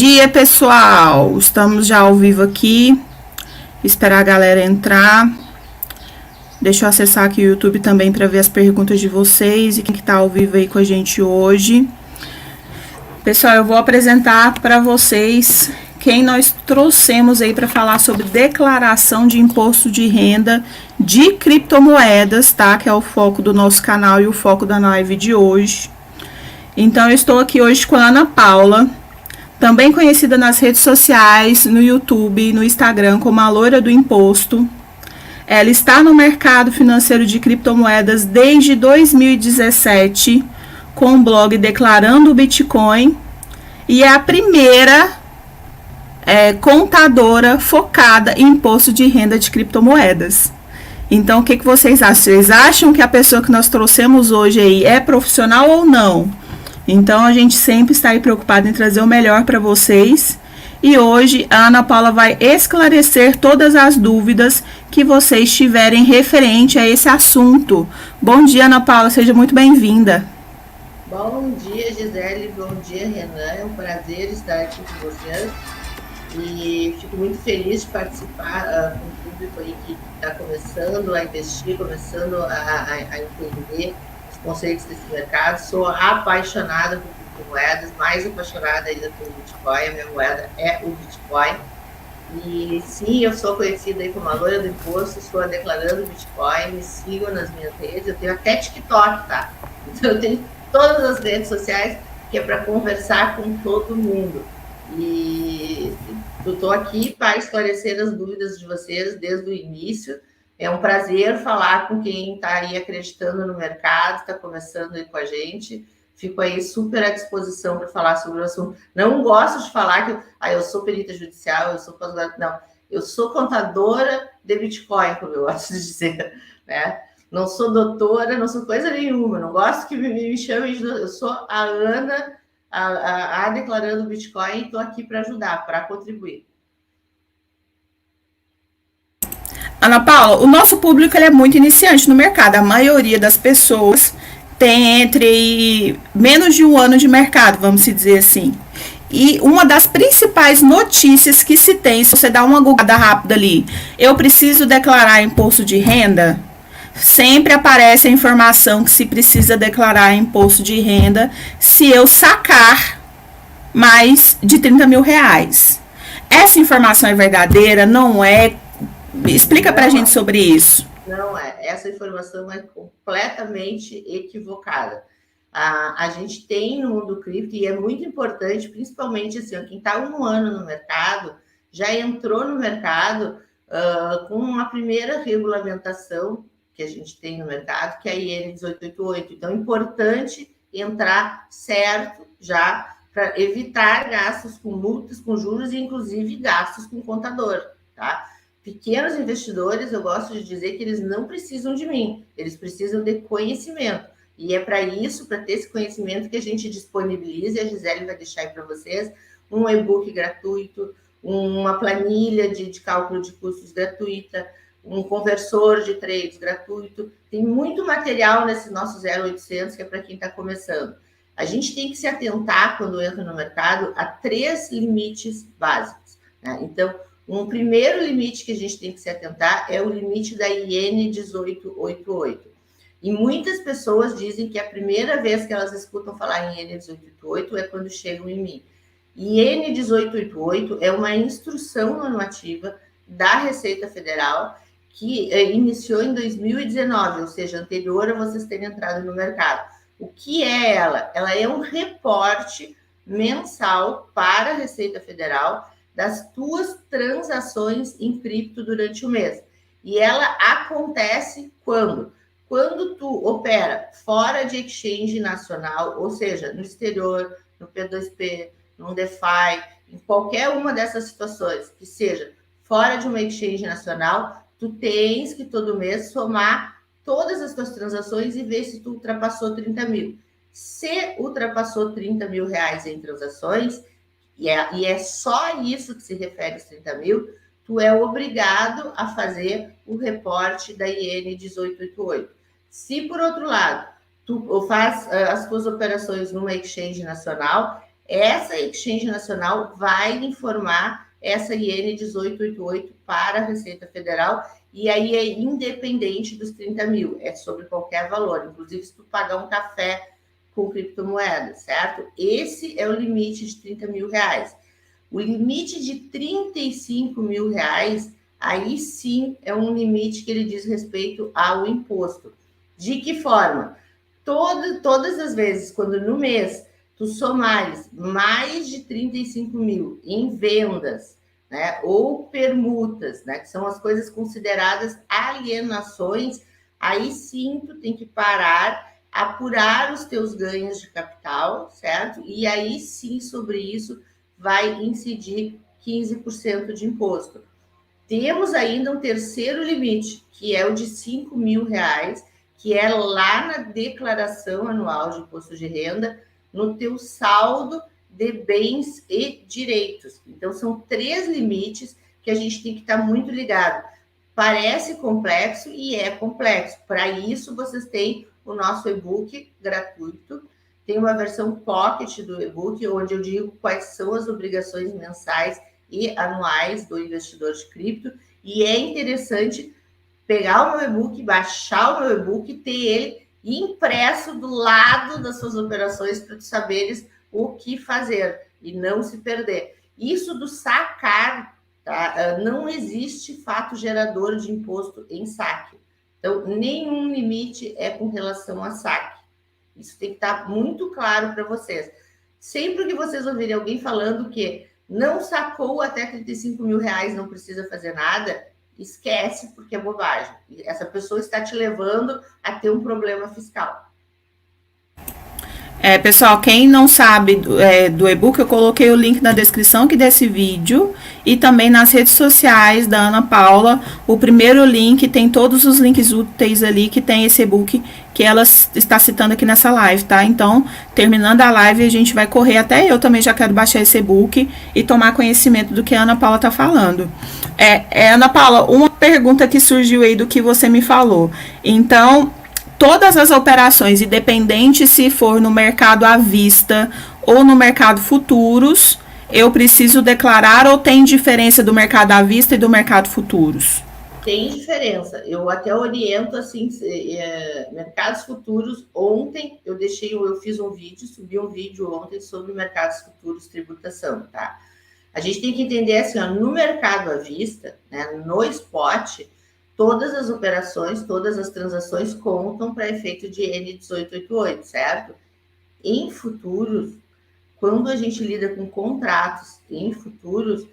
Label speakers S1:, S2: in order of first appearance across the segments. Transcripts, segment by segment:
S1: Dia, pessoal! Estamos já ao vivo aqui. Esperar a galera entrar. Deixa eu acessar aqui o YouTube também para ver as perguntas de vocês e quem que tá ao vivo aí com a gente hoje. Pessoal, eu vou apresentar para vocês quem nós trouxemos aí para falar sobre declaração de imposto de renda de criptomoedas, tá? Que é o foco do nosso canal e o foco da live de hoje. Então, eu estou aqui hoje com a Ana Paula, também conhecida nas redes sociais, no YouTube e no Instagram como a Loira do Imposto. Ela está no mercado financeiro de criptomoedas desde 2017, com o blog Declarando o Bitcoin, e é a primeira contadora focada em imposto de renda de criptomoedas. Então, o que vocês acham? Vocês acham que a pessoa que nós trouxemos hoje aí é profissional ou não? Então, a gente sempre está aí preocupado em trazer o melhor para vocês. E hoje, a Ana Paula vai esclarecer todas as dúvidas que vocês tiverem referente a esse assunto. Bom dia, Ana Paula. Seja muito bem-vinda.
S2: Bom dia, Gisele. Bom dia, Renan. É um prazer estar aqui com vocês. E fico muito feliz de participar com o público aí que está começando a investir, começando a entender os conceitos desse mercado. Sou apaixonada por criptomoedas, mais apaixonada ainda pelo Bitcoin. A minha moeda é o Bitcoin. E sim, eu sou conhecida aí como a Loira do Imposto, estou declarando Bitcoin, me sigam nas minhas redes. Eu tenho até TikTok, tá? Então eu tenho todas as redes sociais que é para conversar com todo mundo. E eu estou aqui para esclarecer as dúvidas de vocês desde o início. É um prazer falar com quem está aí acreditando no mercado, está começando aí com a gente. Fico aí super à disposição para falar sobre o assunto. Não gosto de falar que eu sou perita judicial, eu sou pós-graduada. Não, eu sou contadora de Bitcoin, como eu gosto de dizer, né? Não sou doutora, não sou coisa nenhuma. Não gosto que me chamem de... Eu sou a Ana, a Declarando Bitcoin, e estou aqui para ajudar, para contribuir.
S1: Ana Paula, o nosso público ele é muito iniciante no mercado. A maioria das pessoas tem entre menos de um ano de mercado, vamos dizer assim. E uma das principais notícias que se tem, se você dá uma googada rápida ali, eu preciso declarar imposto de renda, sempre aparece a informação que se precisa declarar imposto de renda se eu sacar mais de 30 mil reais. Essa informação é verdadeira? Não é? Explica pra gente sobre isso.
S2: Não é. Essa informação é completamente equivocada. A gente tem no mundo cripto, e é muito importante, principalmente assim, quem está um ano no mercado, já entrou no mercado com uma primeira regulamentação que a gente tem no mercado, que é a IN 1888. Então, é importante entrar certo já para evitar gastos com multas, com juros e, inclusive, gastos com contador, tá? Pequenos investidores, eu gosto de dizer que eles não precisam de mim, eles precisam de conhecimento. E é para isso, para ter esse conhecimento, que a gente disponibiliza, e a Gisele vai deixar aí para vocês, um e-book gratuito, uma planilha de cálculo de custos gratuita, um conversor de trades gratuito. Tem muito material nesse nosso 0800, que é para quem está começando. A gente tem que se atentar, quando entra no mercado, a 3 limites básicos, né? Então, um primeiro limite que a gente tem que se atentar é o limite da IN 1888. E muitas pessoas dizem que a primeira vez que elas escutam falar em IN 1888 é quando chegam em mim. E IN 1888 é uma instrução normativa da Receita Federal que iniciou em 2019, ou seja, anterior a vocês terem entrado no mercado. O que é ela? Ela é um reporte mensal para a Receita Federal das tuas transações em cripto durante o mês. E ela acontece quando? Quando tu opera fora de exchange nacional, ou seja, no exterior, no P2P, no DeFi, em qualquer uma dessas situações, que seja fora de uma exchange nacional, tu tens que todo mês somar todas as tuas transações e ver se tu ultrapassou 30 mil. Se ultrapassou 30 mil reais em transações, e é só isso que se refere aos 30 mil, tu é obrigado a fazer o reporte da IN 1888. Se, por outro lado, tu faz as tuas operações numa exchange nacional, essa exchange nacional vai informar essa IN 1888 para a Receita Federal, e aí é independente dos 30 mil, é sobre qualquer valor, inclusive se tu pagar um café com criptomoeda, certo? Esse é o limite de 30 mil reais. O limite de 35 mil reais, aí sim é um limite que ele diz respeito ao imposto. De que forma? Todas as vezes, quando no mês tu somares mais de 35 mil em vendas, né, ou permutas, né, que são as coisas consideradas alienações, aí sim tu tem que parar, apurar os teus ganhos de capital, certo? E aí sim, sobre isso, vai incidir 15% de imposto. Temos ainda um terceiro limite, que é o de 5 mil reais, que é lá na declaração anual de imposto de renda, no teu saldo de bens e direitos. Então, são 3 limites que a gente tem que estar muito ligado. Parece complexo e é complexo. Para isso, vocês têm o nosso e-book gratuito. Tem uma versão pocket do e-book, onde eu digo quais são as obrigações mensais e anuais do investidor de cripto. E é interessante pegar o meu e-book, baixar o meu e-book e ter ele impresso do lado das suas operações para tu saberes o que fazer e não se perder. Isso do sacar, tá? Não existe fato gerador de imposto em saque. Então, nenhum limite é com relação a saque. Isso tem que estar muito claro para vocês. Sempre que vocês ouvirem alguém falando que não sacou até 35 mil reais, não precisa fazer nada, esquece, porque é bobagem. Essa pessoa está te levando a ter um problema fiscal.
S1: Pessoal, quem não sabe do e-book, eu coloquei o link na descrição aqui desse vídeo e também nas redes sociais da Ana Paula. O primeiro link tem todos os links úteis ali que tem esse e-book que ela está citando aqui nessa live, tá? Então, terminando a live, a gente vai correr, até eu também já quero baixar esse e-book e tomar conhecimento do que a Ana Paula está falando. Ana Paula, uma pergunta que surgiu aí do que você me falou. Então, todas as operações, independente se for no mercado à vista ou no mercado futuros, eu preciso declarar ou tem diferença do mercado à vista e do mercado futuros?
S2: Tem diferença. Eu até oriento assim, mercados futuros. Ontem eu fiz um vídeo, subi um vídeo ontem sobre mercados futuros, tributação, tá? A gente tem que entender assim, ó, no mercado à vista, né, no spot, todas as operações, todas as transações contam para efeito de N1888, certo? Em futuros, quando a gente lida com contratos em futuros,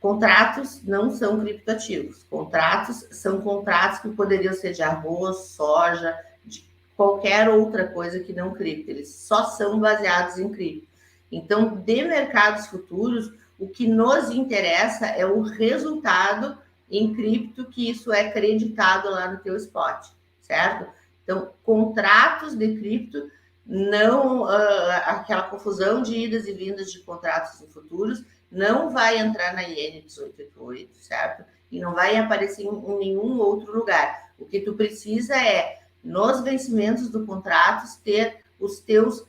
S2: contratos não são criptoativos. Contratos são contratos que poderiam ser de arroz, soja, de qualquer outra coisa que não cripto. Eles só são baseados em cripto. Então, de mercados futuros, o que nos interessa é o resultado em cripto, que isso é creditado lá no teu spot, certo? Então, contratos de cripto, não aquela confusão de idas e vindas de contratos em futuros, não vai entrar na IN 1888, certo? E não vai aparecer em nenhum outro lugar. O que tu precisa é, nos vencimentos do contrato, ter os teus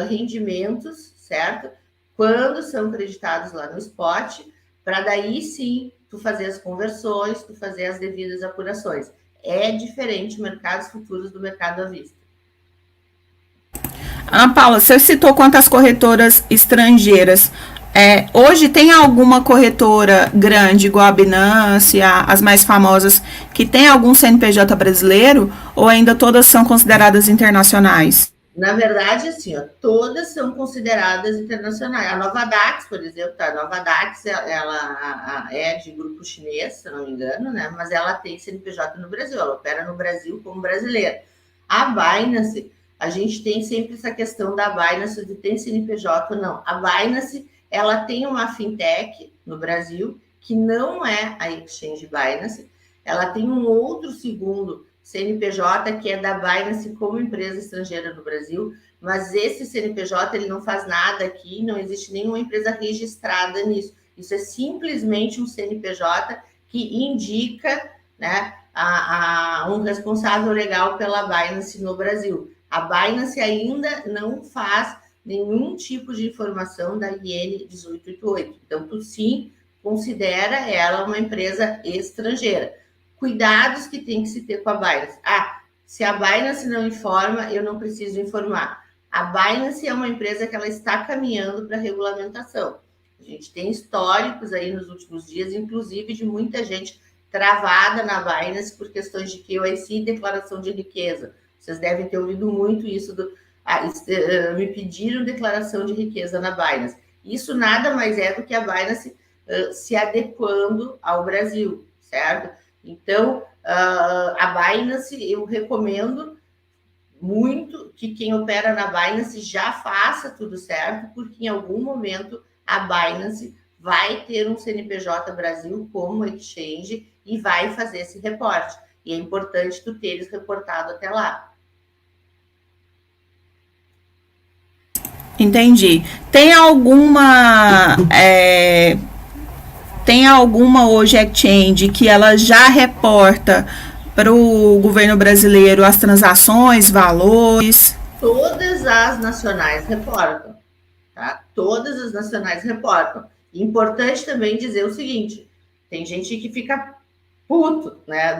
S2: rendimentos, certo? Quando são creditados lá no spot, para daí sim tu fazer as conversões, tu fazer as devidas apurações. É diferente mercados futuros do mercado à vista.
S1: Ana Paula, você citou quantas corretoras estrangeiras. Hoje tem alguma corretora grande, igual a Binance, as mais famosas, que tem algum CNPJ brasileiro, ou ainda todas são consideradas internacionais?
S2: Na verdade, assim, ó, todas são consideradas internacionais. A Nova Dax, por exemplo, tá? A Nova Dax, ela é de grupo chinês, se não me engano, né? Mas ela tem CNPJ no Brasil, ela opera no Brasil como brasileira. A Binance, a gente tem sempre essa questão da Binance de ter CNPJ ou não. A Binance, ela tem uma fintech no Brasil, que não é a Exchange Binance, ela tem um outro segundo CNPJ, que é da Binance como empresa estrangeira no Brasil, mas esse CNPJ ele não faz nada aqui, não existe nenhuma empresa registrada nisso. Isso é simplesmente um CNPJ que indica, né, um responsável legal pela Binance no Brasil. A Binance ainda não faz nenhum tipo de informação da IN 1888. Então, tu sim considera ela uma empresa estrangeira. Cuidados que tem que se ter com a Binance. Se a Binance não informa, eu não preciso informar. A Binance é uma empresa que ela está caminhando para regulamentação. A gente tem históricos aí nos últimos dias, inclusive de muita gente travada na Binance por questões de KYC e declaração de riqueza. Vocês devem ter ouvido muito isso me pediram declaração de riqueza na Binance. Isso nada mais é do que a Binance se adequando ao Brasil, certo? Então, a Binance, eu recomendo muito que quem opera na Binance já faça tudo certo, porque em algum momento a Binance vai ter um CNPJ Brasil como exchange e vai fazer esse reporte. E é importante tu teres reportado até lá.
S1: Entendi. Tem alguma hoje exchange que ela já reporta para o governo brasileiro as transações, valores?
S2: Todas as nacionais reportam, tá? Todas as nacionais reportam. Importante também dizer o seguinte: tem gente que fica puto, né,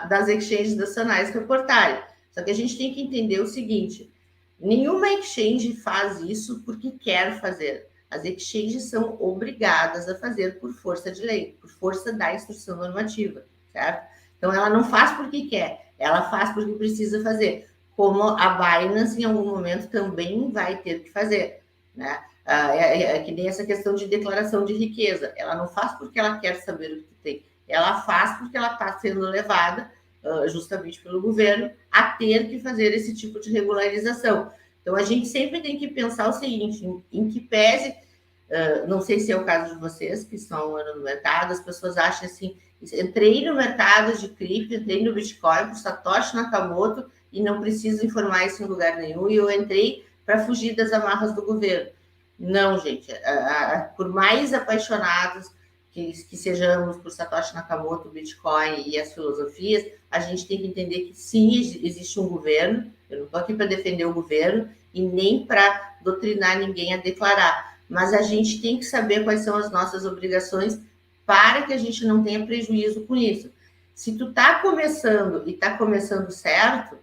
S2: das exchanges nacionais reportarem. Só que a gente tem que entender o seguinte: nenhuma exchange faz isso porque quer fazer. As exchanges são obrigadas a fazer por força de lei, por força da instrução normativa, certo? Então, ela não faz porque quer, ela faz porque precisa fazer. Como a Binance, em algum momento, também vai ter que fazer, né? É que nem essa questão de declaração de riqueza. Ela não faz porque ela quer saber o que tem. Ela faz porque ela está sendo levada, justamente pelo governo, a ter que fazer esse tipo de regularização. Então, a gente sempre tem que pensar o seguinte, em que pese, não sei se é o caso de vocês, que estão há um ano no mercado, as pessoas acham assim, entrei no mercado de cripto, entrei no Bitcoin com Satoshi Nakamoto e não preciso informar isso em lugar nenhum, e eu entrei para fugir das amarras do governo. Não, gente, por mais apaixonados que sejamos por Satoshi Nakamoto, Bitcoin e as filosofias, a gente tem que entender que sim, existe um governo. Eu não estou aqui para defender o governo e nem para doutrinar ninguém a declarar, mas a gente tem que saber quais são as nossas obrigações para que a gente não tenha prejuízo com isso. Se tu está começando e está começando certo,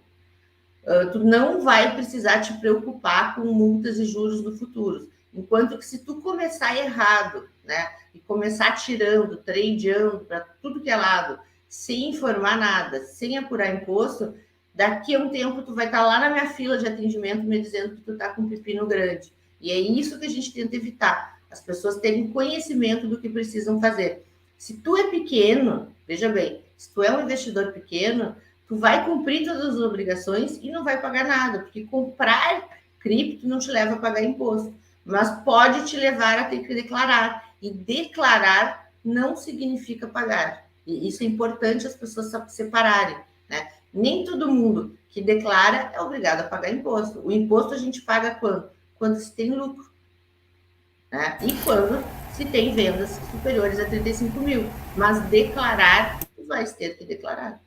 S2: tu não vai precisar te preocupar com multas e juros no futuro. Enquanto que se tu começar errado, né, e começar tirando, tradeando para tudo que é lado, sem informar nada, sem apurar imposto, daqui a um tempo tu vai estar lá na minha fila de atendimento me dizendo que tu está com um pepino grande. E é isso que a gente tenta evitar, as pessoas terem conhecimento do que precisam fazer. Se tu é pequeno, veja bem, se tu é um investidor pequeno, tu vai cumprir todas as obrigações e não vai pagar nada, porque comprar cripto não te leva a pagar imposto, mas pode te levar a ter que declarar. E declarar não significa pagar. E isso é importante as pessoas separarem, né? Nem todo mundo que declara é obrigado a pagar imposto. O imposto a gente paga quando? Quando se tem lucro, né? E quando se tem vendas superiores a 35 mil. Mas declarar, tu vai ter que declarar.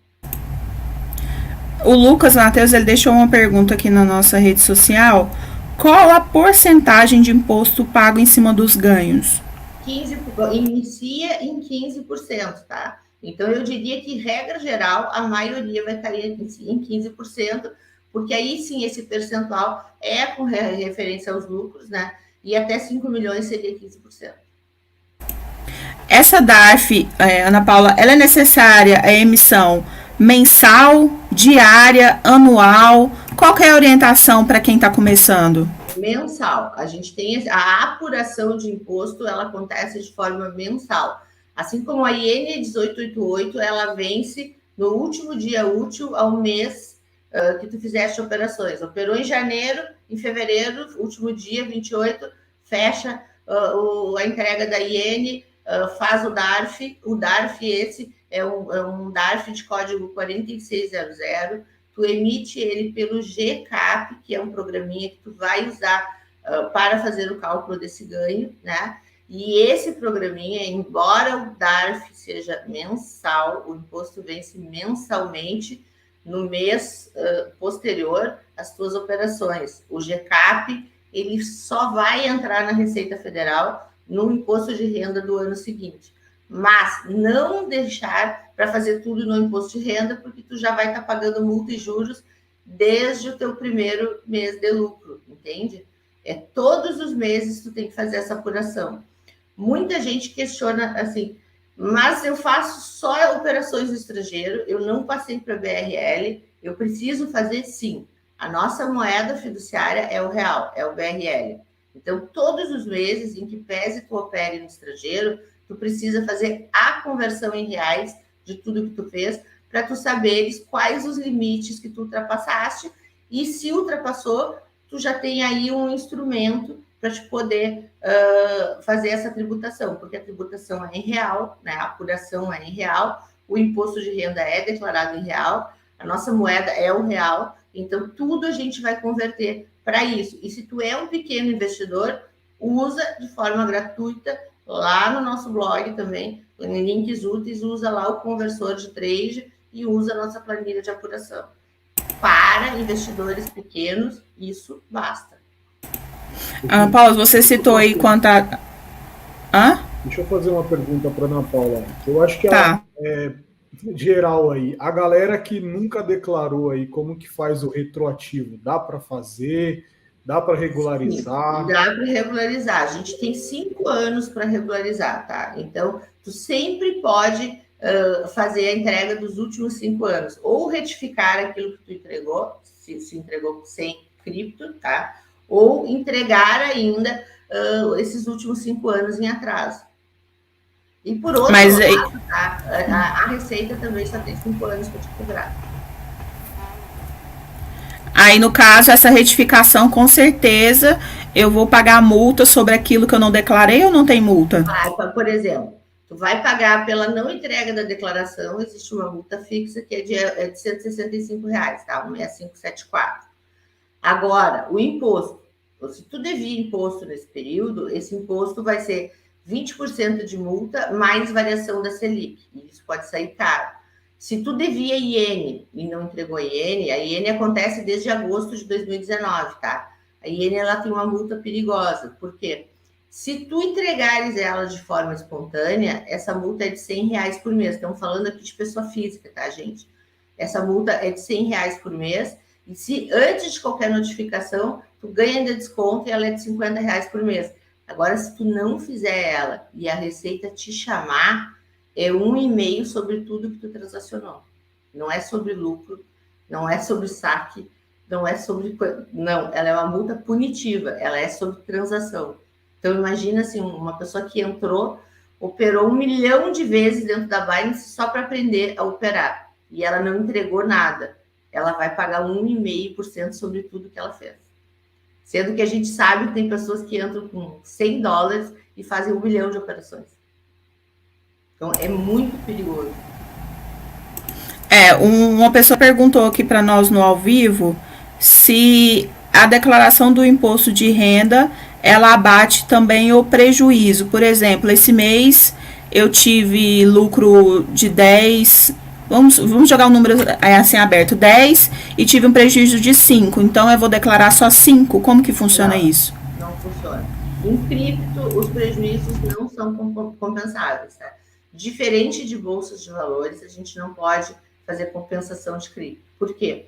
S1: O Lucas Matheus, ele deixou uma pergunta aqui na nossa rede social. Qual a porcentagem de imposto pago em cima dos ganhos?
S2: 15, inicia em 15%, tá? Então, eu diria que, regra geral, a maioria vai cair em 15%, porque aí sim esse percentual é com referência aos lucros, né? E até 5 milhões seria 15%.
S1: Essa DARF, Ana Paula, ela é necessária a emissão mensal, diária, anual? Qual que é a orientação para quem está começando?
S2: Mensal. A gente tem a apuração de imposto, ela acontece de forma mensal. Assim como a IN 1888, ela vence no último dia útil ao mês que tu fizeste operações. Operou em janeiro, em fevereiro, último dia, 28, fecha a entrega da IN, faz o DARF. O DARF esse é um DARF de código 4600, tu emite ele pelo GCAP, que é um programinha que tu vai usar para fazer o cálculo desse ganho, né? E esse programinha, embora o DARF seja mensal, o imposto vence mensalmente no mês posterior às tuas operações. O GCAP, ele só vai entrar na Receita Federal no imposto de renda do ano seguinte. Mas não deixar para fazer tudo no imposto de renda, porque tu já vai estar pagando multa e juros desde o teu primeiro mês de lucro, entende? Todos os meses tu tem que fazer essa apuração. Muita gente questiona assim, mas eu faço só operações no estrangeiro, eu não passei para BRL, eu preciso fazer sim. A nossa moeda fiduciária é o real, é o BRL. Então, todos os meses em que pese tu opere no estrangeiro, tu precisa fazer a conversão em reais de tudo que tu fez, para tu saberes quais os limites que tu ultrapassaste, e se ultrapassou, tu já tem aí um instrumento para te poder fazer essa tributação, porque a tributação é em real, né? A apuração é em real, o imposto de renda é declarado em real, a nossa moeda é o real, então tudo a gente vai converter para isso. E se tu é um pequeno investidor, usa de forma gratuita lá no nosso blog também, em links úteis, usa lá o conversor de trade e usa a nossa planilha de apuração. Para investidores pequenos, isso basta.
S1: Ana Paula, você citou aí quanto a...
S3: Deixa eu fazer uma pergunta para Ana Paula, que eu acho que
S1: tá.
S3: É geral aí. A galera que nunca declarou aí, como que faz o retroativo? Dá para fazer? Dá para regularizar?
S2: Sim, dá para regularizar. A gente tem 5 anos para regularizar, tá? Então, tu sempre pode fazer a entrega dos últimos 5 anos. Ou retificar aquilo que tu entregou, se entregou sem cripto, tá? Ou entregar ainda esses últimos 5 anos em atraso. E por outro lado, tá? A Receita também só tem 5 anos para te cobrar.
S1: Aí, no caso, essa retificação, com certeza, eu vou pagar a multa sobre aquilo que eu não declarei ou não tem multa?
S2: Por exemplo, tu vai pagar pela não entrega da declaração, existe uma multa fixa que é de R$ 165, tá? 16574. Agora, o imposto. Se tu devia imposto nesse período, esse imposto vai ser 20% de multa mais variação da Selic. E isso pode sair caro. Se tu devia IN e não entregou a IN acontece desde agosto de 2019, tá? A IN, ela tem uma multa perigosa. Por quê? Se tu entregares ela de forma espontânea, essa multa é de R$100 por mês. Estamos falando aqui de pessoa física, tá, gente? Essa multa é de R$100 por mês. E se antes de qualquer notificação, tu ganha ainda desconto e ela é de R$50 por mês. Agora, se tu não fizer ela e a Receita te chamar, é 1,5 sobre tudo que tu transacionou. Não é sobre lucro, não é sobre saque, não é sobre... Não, ela é uma multa punitiva, ela é sobre transação. Então, imagina assim, uma pessoa que entrou, operou 1 milhão de vezes dentro da Binance só para aprender a operar. E ela não entregou nada. Ela vai pagar 1,5% sobre tudo que ela fez. Sendo que a gente sabe que tem pessoas que entram com $100 e fazem 1 milhão de operações. Então, é muito perigoso.
S1: Uma pessoa perguntou aqui para nós no ao vivo se a declaração do imposto de renda, ela abate também o prejuízo. Por exemplo, esse mês eu tive lucro de 10... Vamos jogar um número assim aberto, 10, e tive um prejuízo de 5. Então, eu vou declarar só 5. Como que funciona isso?
S2: Não funciona. Em cripto, os prejuízos não são compensáveis, tá? Diferente de bolsas de valores, a gente não pode fazer compensação de cripto. Por quê?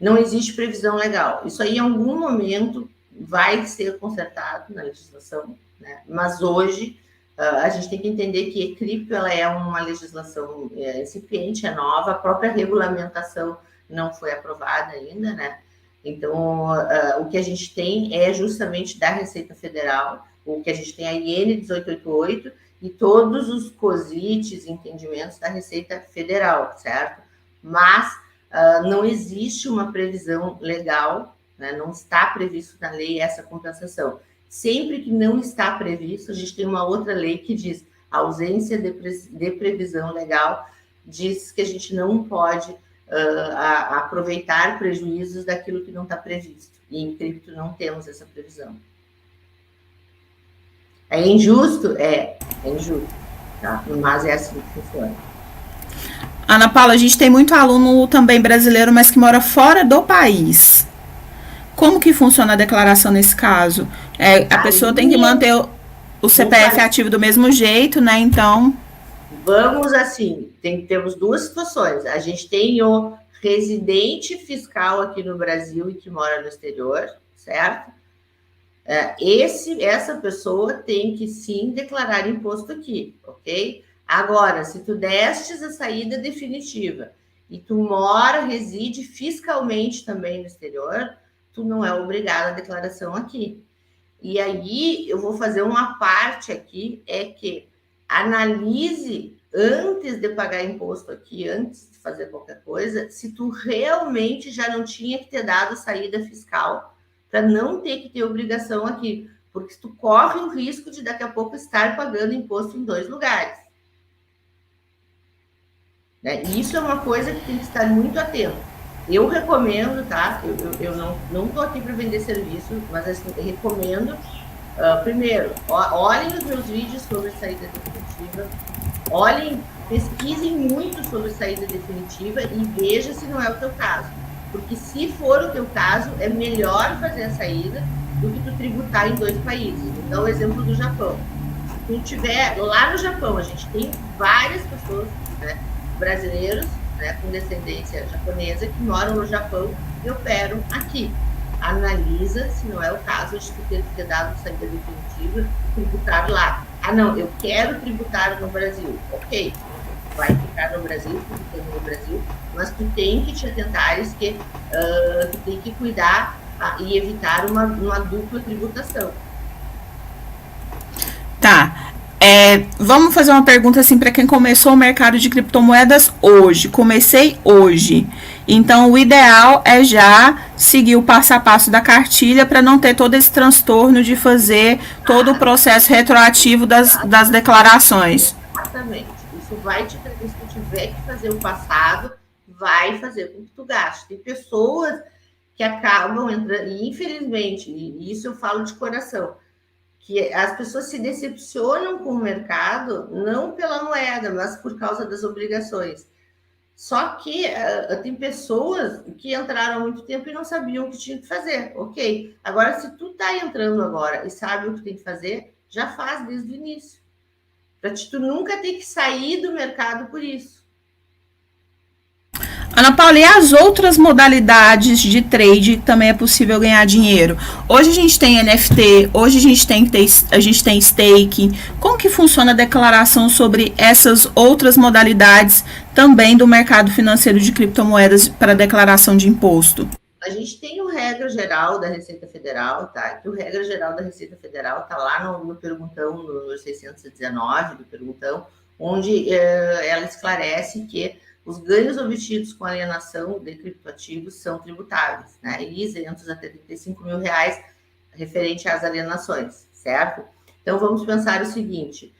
S2: Não existe previsão legal. Isso aí, em algum momento, vai ser consertado na legislação, né? Mas hoje... a gente tem que entender que cripto ela é uma legislação incipiente, é nova, a própria regulamentação não foi aprovada ainda, né? Então, o que a gente tem é justamente da Receita Federal, o que a gente tem a IN 1888 e todos os COSITs e entendimentos da Receita Federal, certo? Mas não existe uma previsão legal, né? Não está previsto na lei essa compensação. Sempre que não está previsto, a gente tem uma outra lei que diz a ausência de previsão legal, diz que a gente não pode aproveitar prejuízos daquilo que não está previsto. E em cripto não temos essa previsão. É injusto? É injusto. Tá? Mas é assim que funciona.
S1: Ana Paula, a gente tem muito aluno também brasileiro, mas que mora fora do país. Como que funciona a declaração nesse caso? A pessoa tem que manter o CPF ativo do mesmo jeito, né? Então...
S2: Vamos assim, temos duas situações. A gente tem o residente fiscal aqui no Brasil e que mora no exterior, certo? Essa pessoa tem que sim declarar imposto aqui, ok? Agora, se tu destes a saída definitiva e tu reside fiscalmente também no exterior, tu não é obrigado a declaração aqui. E aí, eu vou fazer uma parte aqui, é que analise antes de pagar imposto aqui, antes de fazer qualquer coisa, se tu realmente já não tinha que ter dado saída fiscal para não ter que ter obrigação aqui, porque tu corre o risco de daqui a pouco estar pagando imposto em 2 lugares. Né? E isso é uma coisa que tem que estar muito atento. Eu recomendo, tá? Eu não estou aqui para vender serviço, mas assim, eu recomendo. Primeiro, olhem os meus vídeos sobre saída definitiva, pesquisem muito sobre saída definitiva e veja se não é o teu caso. Porque se for o teu caso, é melhor fazer a saída do que tu tributar em 2 países. Então, o exemplo do Japão. Se tu tiver lá no Japão, a gente tem várias pessoas, né, brasileiros, né, com descendência japonesa que moram no Japão e operam aqui. Analisa se não é o caso de tu ter dado saída definitiva, tributar lá. Não, eu quero tributar no Brasil. Ok, vai ficar no Brasil, tributando no Brasil, mas tu tem que te atentares que tu tem que cuidar e evitar uma dupla tributação.
S1: Tá. Vamos fazer uma pergunta assim para quem começou o mercado de criptomoedas hoje. Comecei hoje. Então, o ideal é já seguir o passo a passo da cartilha para não ter todo esse transtorno de fazer todo o processo retroativo das declarações.
S2: Exatamente. Isso vai se tu tiver que fazer o passado, vai fazer com que tu gaste. Tem pessoas que acabam entrando, e infelizmente, e isso eu falo de coração, que as pessoas se decepcionam com o mercado, não pela moeda, mas por causa das obrigações. Só que tem pessoas que entraram há muito tempo e não sabiam o que tinham que fazer. Ok, agora se tu tá entrando agora e sabe o que tem que fazer, já faz desde o início. Para tu nunca ter que sair do mercado por isso.
S1: Ana Paula, e as outras modalidades de trade que também é possível ganhar dinheiro? Hoje a gente tem NFT, hoje a gente tem stake. Como que funciona a declaração sobre essas outras modalidades também do mercado financeiro de criptomoedas para declaração de imposto?
S2: A gente tem o regra geral da Receita Federal, tá? Que o regra geral da Receita Federal tá lá no perguntão, no 619 do perguntão, onde ela esclarece que os ganhos obtidos com alienação de criptoativos são tributáveis, né? E isentos até R$35 mil referente às alienações, certo? Então, vamos pensar o seguinte,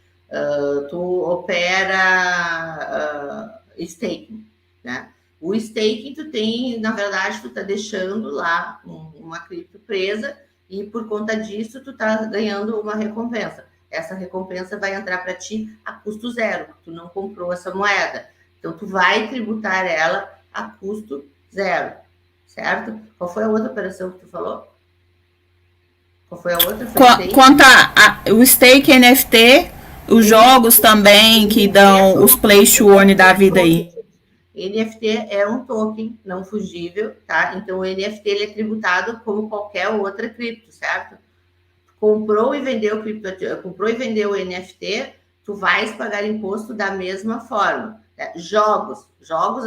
S2: tu opera staking, né? O staking, tu tem, na verdade, tu tá deixando lá uma cripto presa e por conta disso tu tá ganhando uma recompensa. Essa recompensa vai entrar para ti a custo zero, tu não comprou essa moeda. Então, tu vai tributar ela a custo zero, certo? Qual foi a outra operação que tu falou? Qual foi a outra?
S1: Quanto o stake NFT, os jogos também que dão os play to earn da vida aí.
S2: NFT é um token não fugível, tá? Então, o NFT ele é tributado como qualquer outra cripto, certo? Comprou e vendeu o NFT, tu vais pagar imposto da mesma forma. Jogos,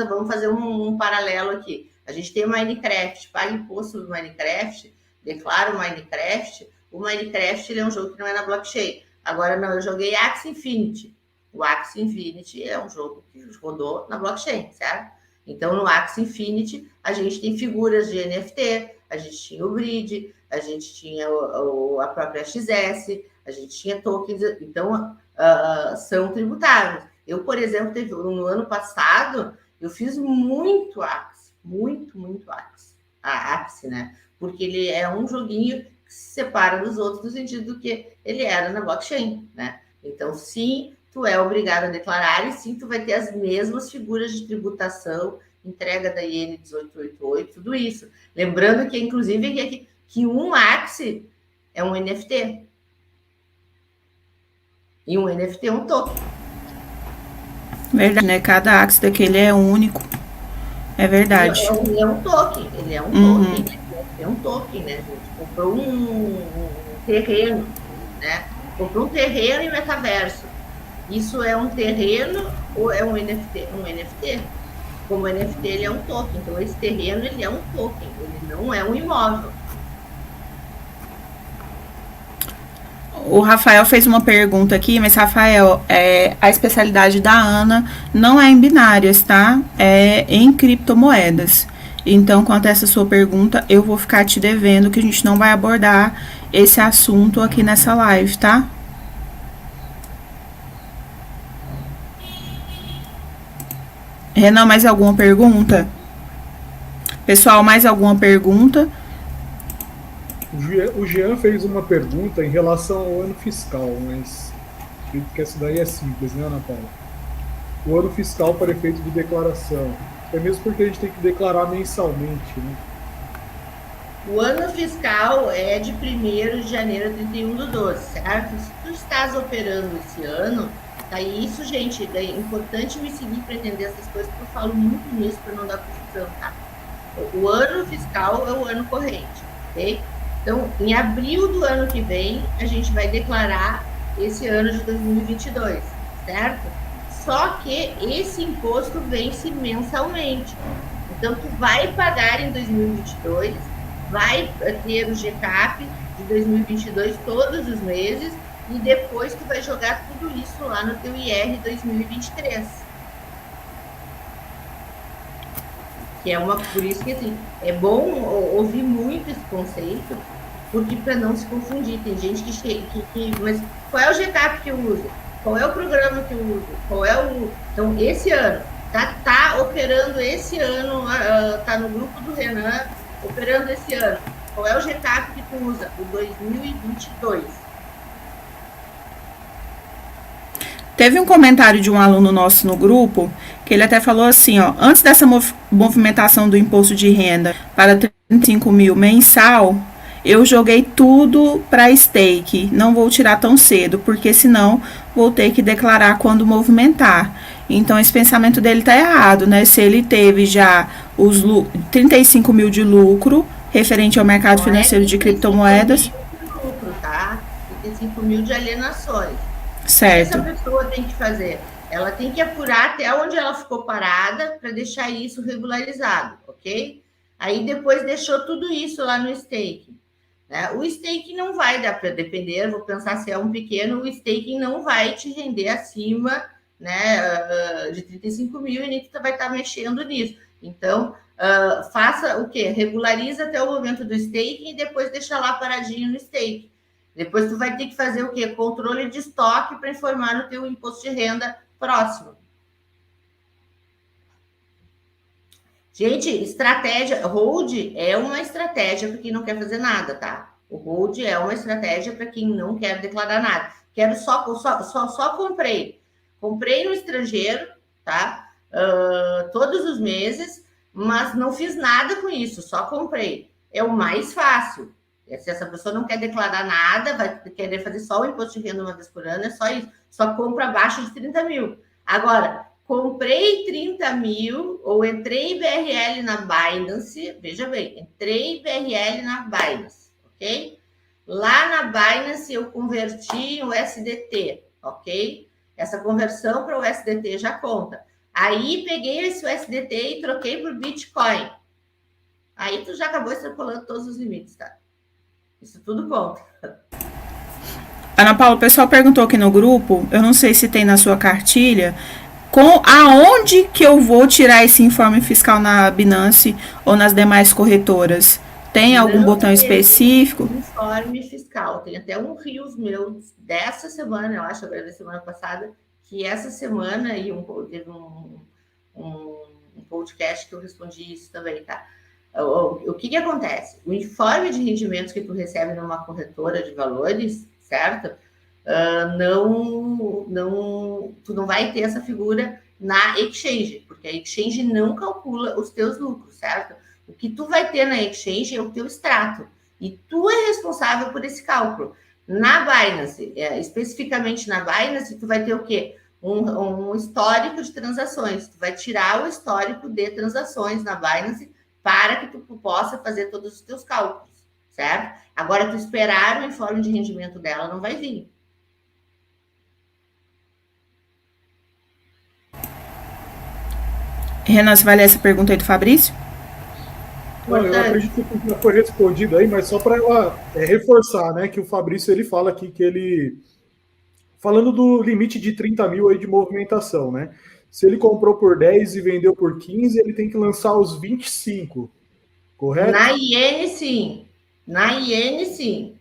S2: vamos fazer um paralelo aqui. A gente tem o Minecraft, paga imposto do Minecraft, declara o Minecraft. O Minecraft ele é um jogo que não é na blockchain. Agora, não, eu joguei Axie Infinity. O Axie Infinity é um jogo que rodou na blockchain, certo? Então, no Axie Infinity, a gente tem figuras de NFT, a gente tinha o Bridge, a gente tinha a própria XS, a gente tinha tokens, então são tributáveis. Eu, por exemplo, no ano passado, eu fiz muito Axie, muito Axie, né? Porque ele é um joguinho que se separa dos outros no sentido que ele era na blockchain, né? Então, sim, tu é obrigado a declarar e sim, tu vai ter as mesmas figuras de tributação entrega da IN 1888, tudo isso. Lembrando que, inclusive, que um Axie é um NFT. E um NFT é um token.
S1: Verdade, né? Cada Axie daquele é único. É verdade.
S2: Ele é um token. Ele é um token. É um token, né? A gente comprou um terreno, né? Comprou um terreno em metaverso. Isso é um terreno ou é um NFT? Um NFT. Como NFT, ele é um token. Então, esse terreno, ele é um token. Ele não é um imóvel.
S1: O Rafael fez uma pergunta aqui, mas, Rafael, a especialidade da Ana não é em binárias, tá? É em criptomoedas. Então, quanto a essa sua pergunta, eu vou ficar te devendo, que a gente não vai abordar esse assunto aqui nessa live, tá? Renan, mais alguma pergunta? Pessoal, mais alguma pergunta?
S3: O Jean fez uma pergunta em relação ao ano fiscal, mas acredito que essa daí é simples, né, Ana Paula? O ano fiscal para efeito de declaração. É mesmo porque a gente tem que declarar mensalmente, né?
S2: O ano fiscal é de 1º de janeiro a 31/12, certo? Se tu estás operando esse ano, aí isso, gente, é importante me seguir para entender essas coisas, porque eu falo muito nisso para não dar confusão, tá? O ano fiscal é o ano corrente, ok? Então, em abril do ano que vem, a gente vai declarar esse ano de 2022, certo? Só que esse imposto vence mensalmente. Então, tu vai pagar em 2022, vai ter o GCAP de 2022 todos os meses, e depois tu vai jogar tudo isso lá no teu IR 2023. Que é por isso que, assim, é bom ouvir muito esse conceito, porque para não se confundir, tem gente mas qual é o GCAP que eu uso? Qual é o programa que eu uso? Qual é o... Então, esse ano, tá operando esse ano, tá no grupo do Renan, operando esse ano. Qual é o GCAP que tu usa? O 2022.
S1: Teve um comentário de um aluno nosso no grupo, que ele até falou assim, ó, antes dessa movimentação do imposto de renda para 35 mil mensal, eu joguei tudo para stake, não vou tirar tão cedo, porque senão vou ter que declarar quando movimentar. Então, esse pensamento dele tá errado, né? Se ele teve já os 35 mil de lucro referente ao mercado financeiro de criptomoedas.
S2: 35 mil de lucro, tá? 35 mil de alienações.
S1: Certo.
S2: O que essa pessoa tem que fazer? Ela tem que apurar até onde ela ficou parada para deixar isso regularizado, ok? Aí depois deixou tudo isso lá no stake. Né? O staking não vai dar para depender, vou pensar se é um pequeno, o staking não vai te render acima, né, de 35 mil e nem tu vai estar mexendo nisso. Então, faça o quê? Regulariza até o momento do staking e depois deixa lá paradinho no stake. Depois tu vai ter que fazer o quê? Controle de estoque para informar no teu imposto de renda próximo. Gente, estratégia, hold é uma estratégia para quem não quer fazer nada, tá? O hold é uma estratégia para quem não quer declarar nada. Quero só comprei. Comprei no estrangeiro, tá? Todos os meses, mas não fiz nada com isso, só comprei. É o mais fácil. Se essa pessoa não quer declarar nada, vai querer fazer só o imposto de renda uma vez por ano, é só isso. Só compra abaixo de 30 mil. Agora, comprei 30 mil ou entrei BRL na Binance, veja bem, entrei BRL na Binance, ok? Lá na Binance eu converti em USDT, ok? Essa conversão para o USDT já conta. Aí peguei esse USDT e troquei por Bitcoin. Aí tu já acabou extrapolando todos os limites, tá? Isso tudo conta.
S1: Ana Paula, o pessoal perguntou aqui no grupo, eu não sei se tem na sua cartilha, aonde que eu vou tirar esse informe fiscal na Binance ou nas demais corretoras? Tem algum botão específico?
S2: Informe fiscal. Tem até um Rios meu dessa semana, eu acho, agora da semana passada, que essa semana teve um podcast que eu respondi isso também, tá? O que acontece? O informe de rendimentos que tu recebe numa corretora de valores, certo? Tu não vai ter essa figura na exchange, porque a exchange não calcula os teus lucros, certo? O que tu vai ter na exchange é o teu extrato, e tu é responsável por esse cálculo. Na Binance, especificamente na Binance, tu vai ter o quê? Um histórico de transações. Tu vai tirar o histórico de transações na Binance para que tu possa fazer todos os teus cálculos, certo? Agora, tu esperar o informe de rendimento dela não vai vir.
S1: Renan, você vai ler essa pergunta aí do Fabrício?
S3: Não, eu acredito que já foi respondido aí, mas só para ela reforçar, né, que o Fabrício ele fala aqui que ele, falando do limite de 30 mil aí de movimentação, né? Se ele comprou por 10 e vendeu por 15, ele tem que lançar os 25, correto?
S2: Na IN, sim. Na IN, sim.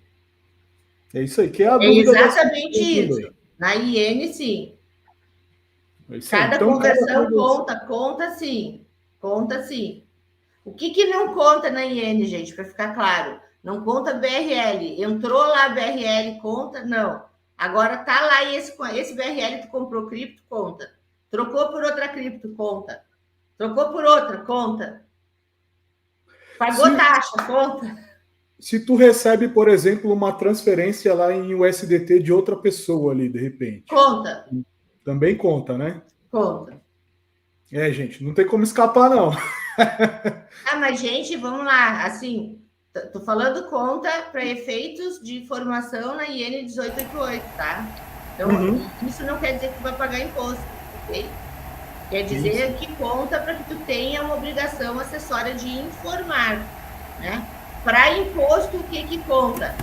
S3: É isso aí, que é a
S2: dúvida.
S3: É
S2: exatamente isso. Na IN, sim.
S3: É isso
S2: cada
S3: então,
S2: conversão conta sim. Conta sim. O que não conta na IN, gente, para ficar claro? Não conta BRL. Entrou lá BRL, conta? Não. Agora tá lá e esse BRL tu comprou cripto, conta. Trocou por outra cripto, conta. Trocou por outra, conta. Pagou taxa, conta.
S3: Se tu recebe, por exemplo, uma transferência lá em USDT de outra pessoa ali, de repente.
S2: Conta.
S3: Também conta, né?
S2: Conta.
S3: Gente, não tem como escapar, não.
S2: Mas, gente, vamos lá. Assim, tô falando conta para efeitos de formação na IN 1888, tá? Então, isso não quer dizer que tu vai pagar imposto, ok? Quer dizer que conta para que tu tenha uma obrigação acessória de informar, né? Para imposto, o que conta?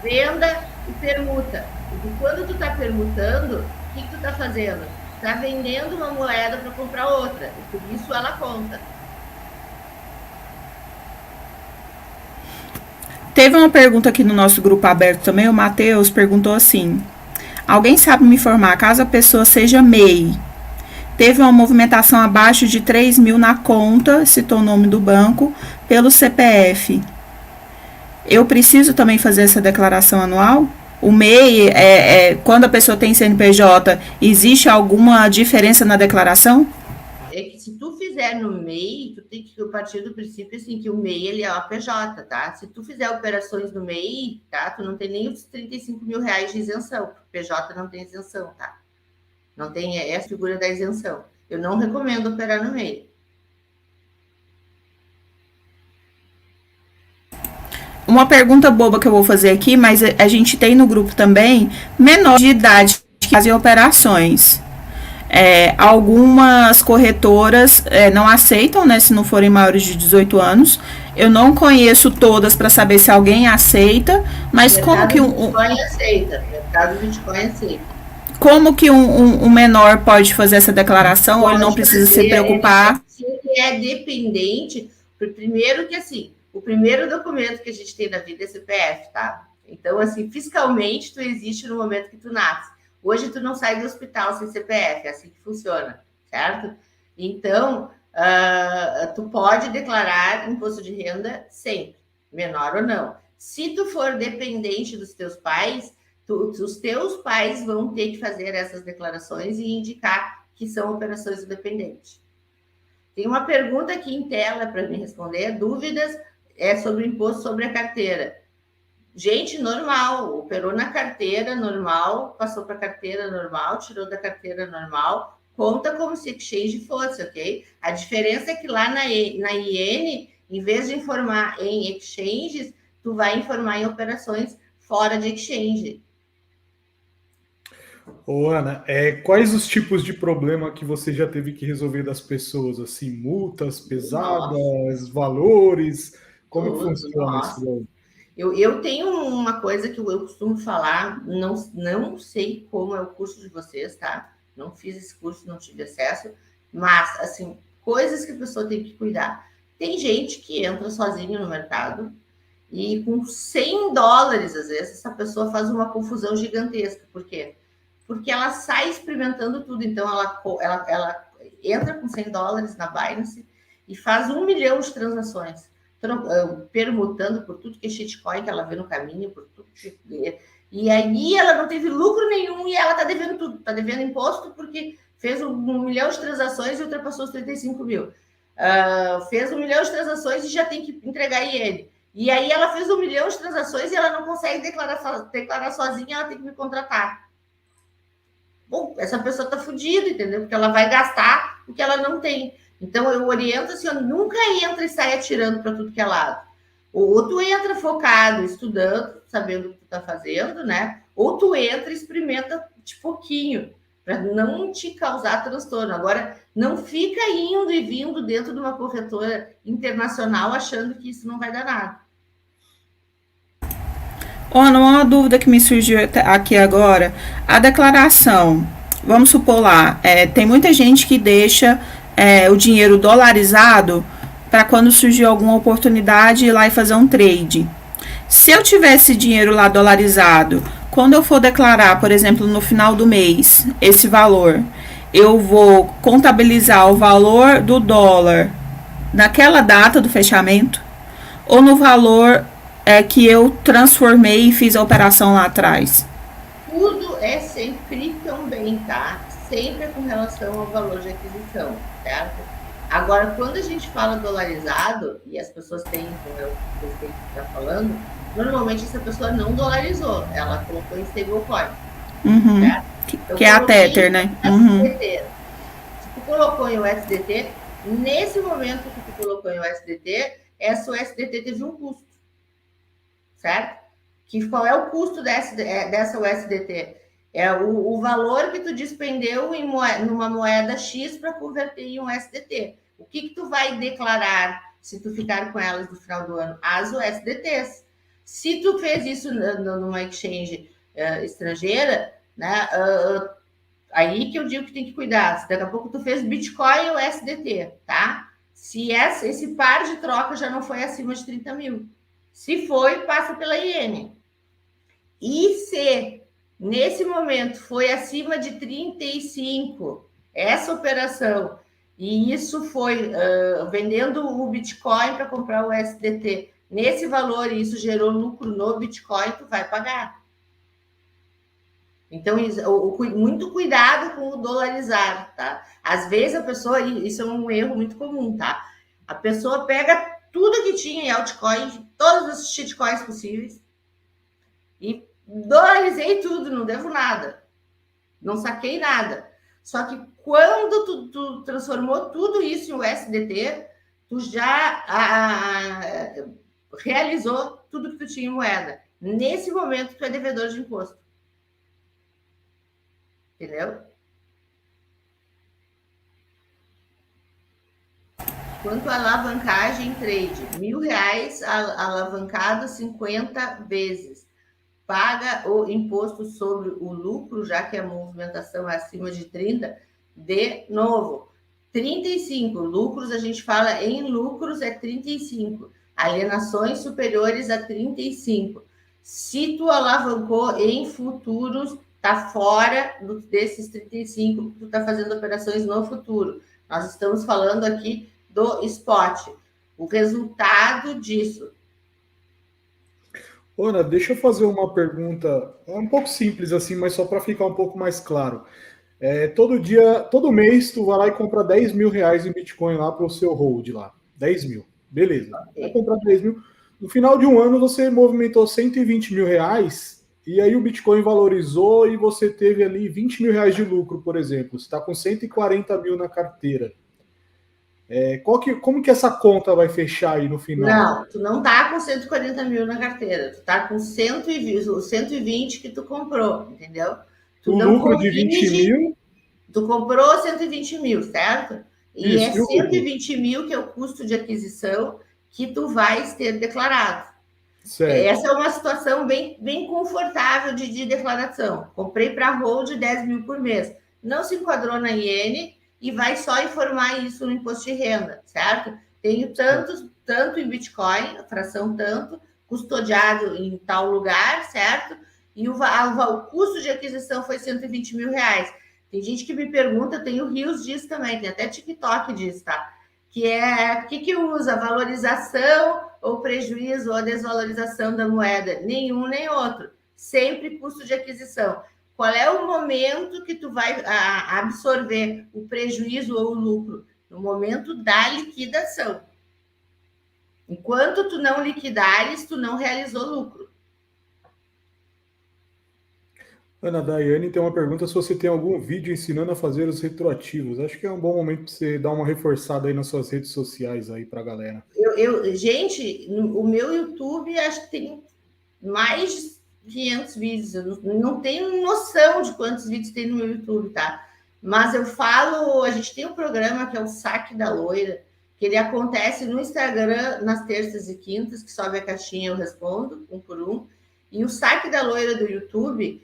S2: Venda e permuta. E quando tu está permutando, o que tu está fazendo? Está vendendo uma moeda para comprar outra. E por isso ela conta.
S1: Teve uma pergunta aqui no nosso grupo aberto também. O Matheus perguntou assim: alguém sabe me informar, caso a pessoa seja MEI, teve uma movimentação abaixo de 3 mil na conta, citou o nome do banco, pelo CPF. Eu preciso também fazer essa declaração anual? O MEI, quando a pessoa tem CNPJ, existe alguma diferença na declaração?
S2: É que se tu fizer no MEI, tu tem que partir do princípio assim, que o MEI ele é uma PJ, tá? Se tu fizer operações no MEI, tá? Tu não tem nem os 35 mil reais de isenção, porque PJ não tem isenção, tá? Não tem essa figura da isenção. Eu não recomendo operar no MEI.
S1: Uma pergunta boba que eu vou fazer aqui, mas a gente tem no grupo também menores de idade que fazem operações. Algumas corretoras não aceitam, né, se não forem maiores de 18 anos. Eu não conheço todas para saber se alguém aceita, mas como que
S2: Bitcoin aceita. Mercado Bitcoin aceita.
S1: Como que um menor pode fazer essa declaração ou ele não precisa se preocupar?
S2: Se ele é dependente, primeiro que assim, o primeiro documento que a gente tem na vida é CPF, tá? Então, assim, fiscalmente, tu existe no momento que tu nasce. Hoje, tu não sai do hospital sem CPF, é assim que funciona, certo? Então, tu pode declarar imposto de renda sempre, menor ou não. Se tu for dependente dos teus pais, os teus pais vão ter que fazer essas declarações e indicar que são operações independentes. Tem uma pergunta aqui em tela para me responder, dúvidas sobre o imposto sobre a carteira. Gente, normal, operou na carteira normal, passou para a carteira normal, tirou da carteira normal, conta como se exchange fosse, ok? A diferença é que lá na IN, em vez de informar em exchanges, tu vai informar em operações fora de exchange.
S3: Ô, Ana, quais os tipos de problema que você já teve que resolver das pessoas? Assim, multas pesadas, valores? Como que funciona isso?
S2: Eu tenho uma coisa que eu costumo falar, não sei como é o curso de vocês, tá? Não fiz esse curso, não tive acesso, mas, assim, coisas que a pessoa tem que cuidar. Tem gente que entra sozinho no mercado e com $100, às vezes, essa pessoa faz uma confusão gigantesca. Por quê? Porque ela sai experimentando tudo. Então, ela entra com $100 na Binance e faz 1 milhão de transações, permutando por tudo que é shitcoin que ela vê no caminho, por tudo que... E aí ela não teve lucro nenhum e ela está devendo tudo. Está devendo imposto porque fez 1 milhão de transações e ultrapassou os 35 mil. Fez 1 milhão de transações e já tem que entregar IN. E aí ela fez 1 milhão de transações e ela não consegue declarar sozinha, ela tem que me contratar. Bom, essa pessoa está fodida, entendeu? Porque ela vai gastar o que ela não tem. Então, eu oriento assim, nunca entra e sai atirando para tudo que é lado. Ou tu entra focado, estudando, sabendo o que tu está fazendo, né? Ou tu entra e experimenta de pouquinho, para não te causar transtorno. Agora, não fica indo e vindo dentro de uma corretora internacional achando que isso não vai dar nada.
S1: Ana, uma dúvida que me surgiu aqui agora, a declaração, vamos supor lá, tem muita gente que deixa o dinheiro dolarizado para quando surgir alguma oportunidade ir lá e fazer um trade. Se eu tivesse dinheiro lá dolarizado, quando eu for declarar, por exemplo, no final do mês, esse valor, eu vou contabilizar o valor do dólar naquela data do fechamento ou no valor que eu transformei e fiz a operação lá atrás?
S2: Tudo é sempre também, tá? Sempre com relação ao valor de aquisição, certo? Agora, quando a gente fala dolarizado, e as pessoas têm, como eu sei que está falando, normalmente essa pessoa não dolarizou, ela colocou em stablecoin.
S1: Uhum. Então, que é a Tether, né?
S2: SDT. Se tu colocou em USDT, nesse momento que tu colocou em USDT, essa USDT teve um custo, certo? Qual é o custo dessa USDT? É o valor que tu despendeu numa moeda X para converter em um USDT. O que tu vai declarar se tu ficar com elas no final do ano? As USDTs. Se tu fez isso numa exchange estrangeira, né, aí que eu digo que tem que cuidar. Se daqui a pouco tu fez Bitcoin ou USDT, tá? Se esse par de troca já não foi acima de 30 mil. Se foi, passa pela IN. E se nesse momento foi acima de 35, essa operação, e isso foi vendendo o Bitcoin para comprar o USDT, nesse valor, e isso gerou lucro no Bitcoin, tu vai pagar. Então, muito cuidado com o dolarizar, tá? Às vezes a pessoa, isso é um erro muito comum, tá? A pessoa pega tudo que tinha em altcoin, todos os shitcoins possíveis, e dolarizei tudo, não devo nada. Não saquei nada. Só que quando tu transformou tudo isso em USDT, tu já realizou tudo que tu tinha em moeda. Nesse momento, tu é devedor de imposto. Entendeu? Quanto à alavancagem trade, R$1.000 alavancado 50 vezes. Paga o imposto sobre o lucro, já que a movimentação é acima de 30, de novo. 35, lucros, a gente fala em lucros, é 35. Alienações superiores a 35. Se tu alavancou em futuros, tá fora desses 35, tu tá fazendo operações no futuro. Nós estamos falando aqui do spot. O resultado disso.
S3: Ana, deixa eu fazer uma pergunta, um pouco simples assim, mas só para ficar um pouco mais claro. Todo mês, tu vai lá e compra R$10.000 em Bitcoin lá para o seu hold lá. 10 mil. Beleza. Vai comprar 10 mil. No final de um ano, você movimentou R$120.000 e aí o Bitcoin valorizou e você teve ali R$20.000 de lucro, por exemplo. Você está com 140 mil na carteira. Como que essa conta vai fechar aí no final?
S2: Não, tu não tá com 140 mil na carteira, tu tá com 120 que tu comprou, entendeu? Tu
S3: o
S2: não
S3: lucro de 20 mil?
S2: Tu comprou 120 mil, certo? E
S3: isso,
S2: é 120 mil que é o custo de aquisição que tu vais ter declarado. Certo. Essa é uma situação bem, bem confortável de declaração. Comprei para hold 10 mil por mês. Não se enquadrou na IN e vai só informar isso no imposto de renda, certo? Tenho tanto em Bitcoin, fração tanto, custodiado em tal lugar, certo? E o custo de aquisição foi R$120.000. Tem gente que me pergunta, eu tenho rios disso também, tem até TikTok disso, tá? Que é, o que usa? Valorização ou prejuízo ou desvalorização da moeda? Nenhum nem outro. Sempre custo de aquisição. Qual é o momento que tu vai absorver o prejuízo ou o lucro? No momento da liquidação. Enquanto tu não liquidares, tu não realizou lucro.
S3: Ana Daiane tem uma pergunta se você tem algum vídeo ensinando a fazer os retroativos. Acho que é um bom momento para você dar uma reforçada aí nas suas redes sociais aí para a galera.
S2: Gente, o meu YouTube acho que tem mais de 500 vídeos. Eu não tenho noção de quantos vídeos tem no meu YouTube, tá? Mas eu falo, a gente tem um programa que é o Saque da Loira, que ele acontece no Instagram nas terças e quintas, que sobe a caixinha, eu respondo, um por um. E o Saque da Loira do YouTube,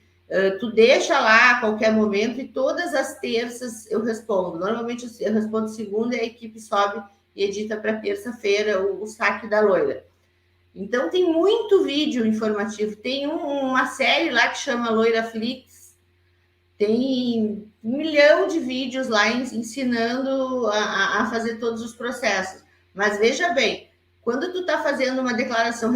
S2: tu deixa lá a qualquer momento e todas as terças eu respondo. Normalmente eu respondo segunda e a equipe sobe e edita para terça-feira o Saque da Loira. Então tem muito vídeo informativo. Tem uma série lá que chama Loiraflix. Tem 1 milhão de vídeos lá ensinando a fazer todos os processos. Mas veja bem, quando tu tá fazendo uma declaração,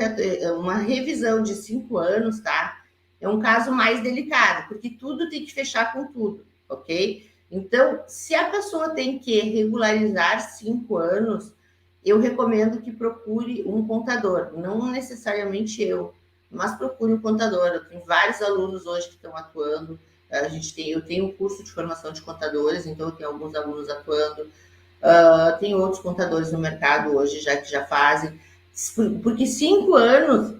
S2: uma revisão de 5 anos, tá? É um caso mais delicado, porque tudo tem que fechar com tudo, ok? Então, se a pessoa tem que regularizar 5 anos, eu recomendo que procure um contador, não necessariamente eu, mas procure um contador. Eu tenho vários alunos hoje que estão atuando. Eu tenho um curso de formação de contadores, então eu tenho alguns alunos atuando. Tem outros contadores no mercado hoje que já fazem. Porque 5 anos,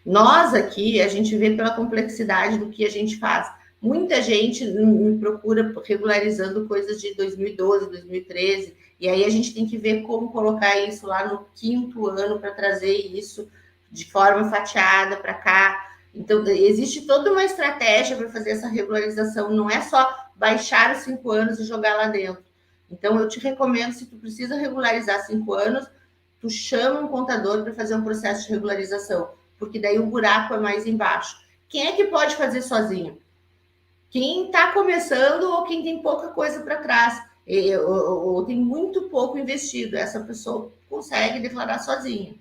S2: nós aqui, a gente vê pela complexidade do que a gente faz. Muita gente me procura regularizando coisas de 2012, 2013, e aí a gente tem que ver como colocar isso lá no 5º ano para trazer isso de forma fatiada para cá. Então, existe toda uma estratégia para fazer essa regularização, não é só baixar os 5 anos e jogar lá dentro. Então, eu te recomendo, se tu precisa regularizar 5 anos, tu chama um contador para fazer um processo de regularização, porque daí o buraco é mais embaixo. Quem é que pode fazer sozinho? Quem está começando ou quem tem pouca coisa para trás, ou tem muito pouco investido, essa pessoa consegue declarar sozinha.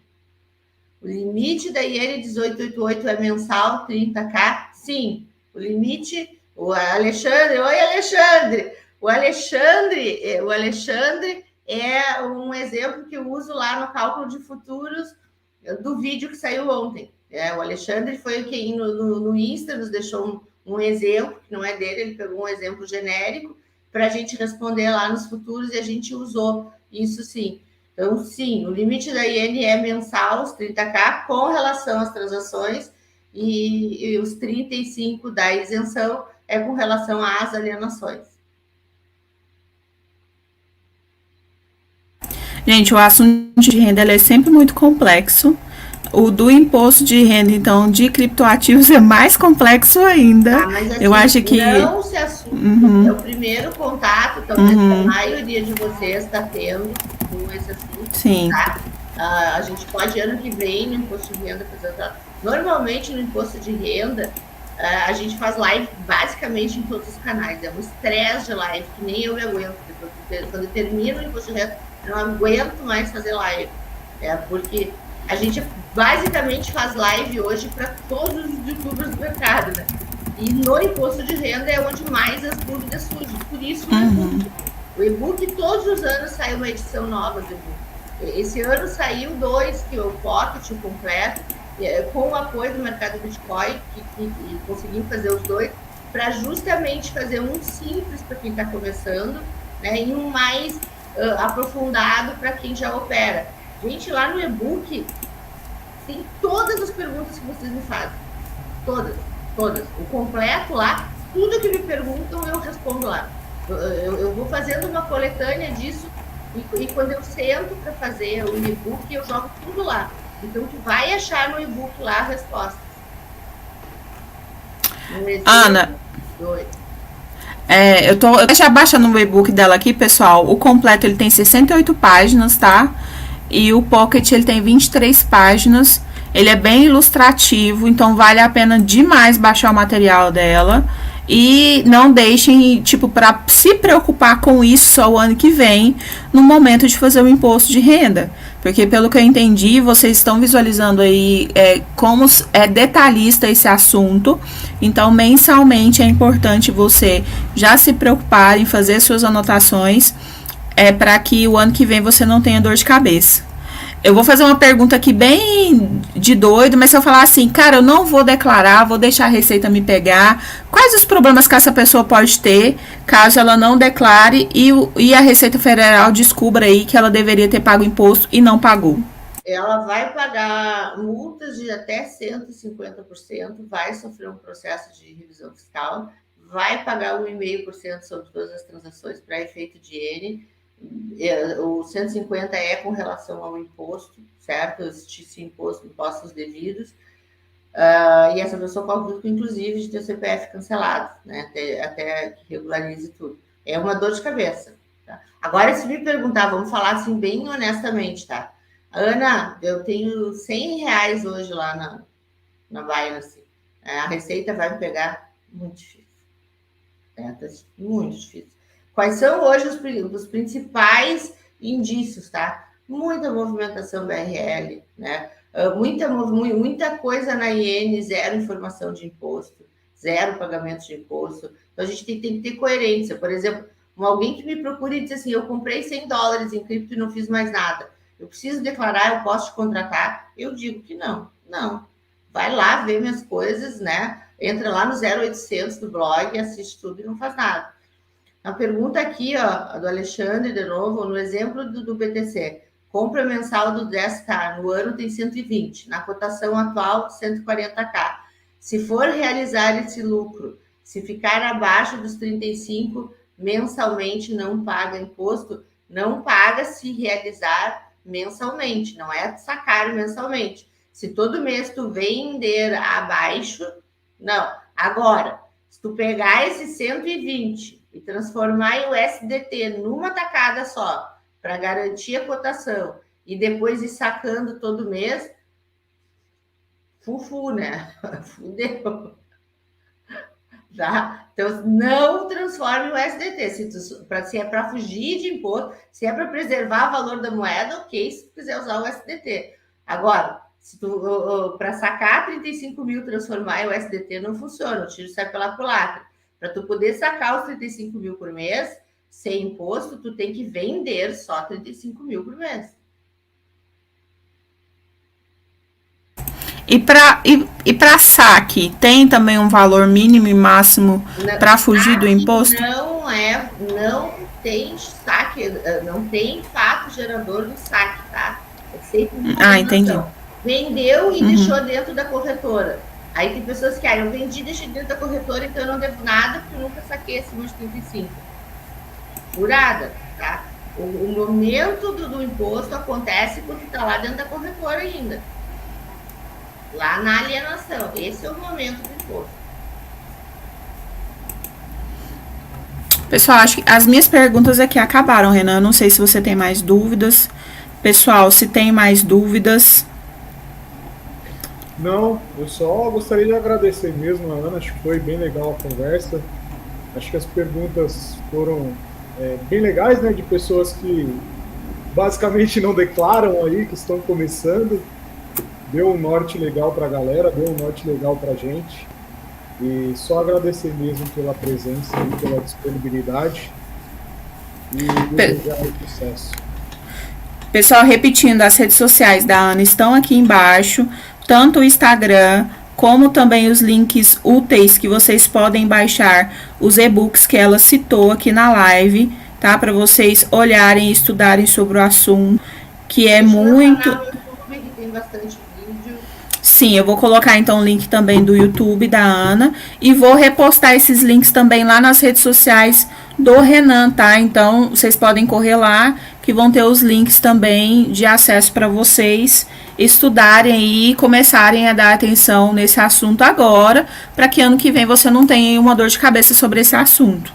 S2: O limite da IN 1888 é mensal, 30K? Sim. O limite, o Alexandre, oi Alexandre! O Alexandre é um exemplo que eu uso lá no cálculo de futuros do vídeo que saiu ontem. O Alexandre foi quem no Insta nos deixou um exemplo, que não é dele, ele pegou um exemplo genérico para a gente responder lá nos futuros e a gente usou isso sim. Então, sim, o limite da IN é mensal, os 30K, com relação às transações, e os 35 da isenção é com relação às alienações.
S1: Gente, o assunto de renda é sempre muito complexo. O do imposto de renda, então, de criptoativos é mais complexo ainda.
S2: Mas assim,
S1: eu acho que
S2: não se assusta. É o primeiro contato, talvez a maioria de vocês está tendo com esse assunto.
S1: Sim.
S2: Tá? A gente pode, ano que vem, no imposto de renda, fazer outra. Normalmente, no imposto de renda, a gente faz live basicamente em todos os canais. É um estresse de live, que nem eu me aguento. Quando eu termino o imposto de renda, eu não aguento mais fazer live. Porque a gente basicamente faz live hoje para todos os youtubers do mercado, né? E no imposto de renda é onde mais as dúvidas surgem. Por isso o e-book, todos os anos sai uma edição nova do e-book. Esse ano saiu 2, que é o Pocket, o completo, com o apoio do mercado Bitcoin, que conseguimos fazer os 2, para justamente fazer um simples para quem está começando, né? E um mais aprofundado para quem já opera. Gente, lá no e-book tem todas as perguntas que vocês me fazem. Todas. O completo lá, tudo que me perguntam, eu respondo lá. Eu vou fazendo uma coletânea disso e quando eu sento para fazer o e-book, eu jogo tudo lá. Então, tu vai achar no e-book lá a resposta.
S1: Ana, eu tô já baixando o e-book dela aqui, pessoal. O completo ele tem 68 páginas, tá? E o Pocket ele tem 23 páginas. Ele é bem ilustrativo, então vale a pena demais baixar o material dela. E não deixem, para se preocupar com isso só o ano que vem, no momento de fazer o imposto de renda. Porque pelo que eu entendi, vocês estão visualizando aí como é detalhista esse assunto. Então, mensalmente é importante você já se preocupar em fazer suas anotações para que o ano que vem você não tenha dor de cabeça. Eu vou fazer uma pergunta aqui bem de doido, mas se eu falar assim, cara, eu não vou declarar, vou deixar a Receita me pegar, quais os problemas que essa pessoa pode ter caso ela não declare e a Receita Federal descubra aí que ela deveria ter pago imposto e não pagou?
S2: Ela vai pagar multas de até 150%, vai sofrer um processo de revisão fiscal, vai pagar 1,5% sobre todas as transações para efeito de N. O 150 é com relação ao imposto, certo? Esse impostos devidos. E essa pessoa corre o risco, inclusive, de ter o CPF cancelado, né? Até que regularize tudo. É uma dor de cabeça. Tá? Agora, se me perguntar, vamos falar assim bem honestamente, tá? Ana, eu tenho R$100 hoje lá na Binance. A Receita vai me pegar muito difícil. Muito difícil. Quais são hoje os principais indícios, tá? Muita movimentação BRL, né? Muita coisa na IN, zero informação de imposto, zero pagamento de imposto. Então, a gente tem que ter coerência. Por exemplo, alguém que me procura e diz assim, eu comprei $100 em cripto e não fiz mais nada. Eu preciso declarar, eu posso te contratar? Eu digo que não. Não. Vai lá ver minhas coisas, né? Entra lá no 0800 do blog, assiste tudo e não faz nada. A pergunta aqui, ó, do Alexandre, de novo, no exemplo do BTC. Compra mensal do 10K, no ano tem 120, na cotação atual, 140K. Se for realizar esse lucro, se ficar abaixo dos 35, mensalmente não paga imposto? Não paga se realizar mensalmente, não é sacar mensalmente. Se todo mês tu vender abaixo, não. Agora, se tu pegar esse 120 e transformar o USDT numa tacada só, para garantir a cotação, e depois ir sacando todo mês, fufu, né? Fudeu. Tá? Então, não transforme o USDT. Se é para fugir de imposto, se é para preservar o valor da moeda, ok, se tu quiser usar o USDT. Agora, para sacar 35 mil, transformar em USDT não funciona, o tiro sai pela culatra. Para tu poder sacar os 35 mil por mês, sem imposto, tu tem que vender só 35 mil por mês.
S1: E para saque, tem também um valor mínimo e máximo para fugir do imposto?
S2: Não tem saque, não tem fato gerador do saque, tá? É sempre uma
S1: entendi.
S2: Vendeu e deixou dentro da corretora. Aí tem pessoas que, eu vendi, deixei dentro da corretora, então eu não devo nada, porque eu nunca saquei acima de 35. Furada, tá? O momento do imposto acontece quando está lá dentro da corretora ainda. Lá na alienação. Esse é o momento do imposto.
S1: Pessoal, acho que as minhas perguntas aqui acabaram, Renan. Não sei se você tem mais dúvidas. Pessoal, se tem mais dúvidas...
S3: Não, eu só gostaria de agradecer mesmo a Ana, acho que foi bem legal a conversa. Acho que as perguntas foram bem legais, né, de pessoas que basicamente não declaram aí, que estão começando. Deu um norte legal para a galera, deu um norte legal para a gente. E só agradecer mesmo pela presença e pela disponibilidade. E desejar sucesso.
S1: Pessoal, repetindo, as redes sociais da Ana estão aqui embaixo, tanto o Instagram, como também os links úteis que vocês podem baixar os e-books que ela citou aqui na live, tá? Para vocês olharem e estudarem sobre o assunto, que é muito...
S2: Tem bastante vídeo.
S1: Sim, eu vou colocar então o link também do YouTube da Ana e vou repostar esses links também lá nas redes sociais do Renan, tá? Então, vocês podem correr lá, que vão ter os links também de acesso para vocês estudarem e começarem a dar atenção nesse assunto agora, para que ano que vem você não tenha uma dor de cabeça sobre esse assunto.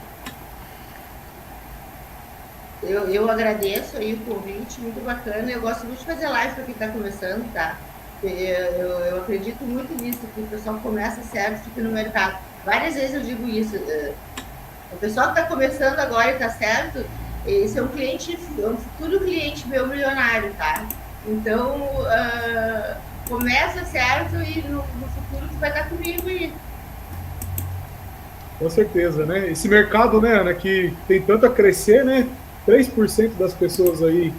S2: Eu agradeço aí o convite, muito bacana. Eu gosto muito de fazer live para quem está começando, tá? Eu acredito muito nisso, que o pessoal começa certo, fica no mercado. Várias vezes eu digo isso. O pessoal que está começando agora e está certo, esse é um cliente, é um futuro cliente meu milionário, tá? Então, começa certo e no futuro tu vai estar comigo aí.
S3: Com certeza, né? Esse mercado, né, Ana, que tem tanto a crescer, né? 3% das pessoas aí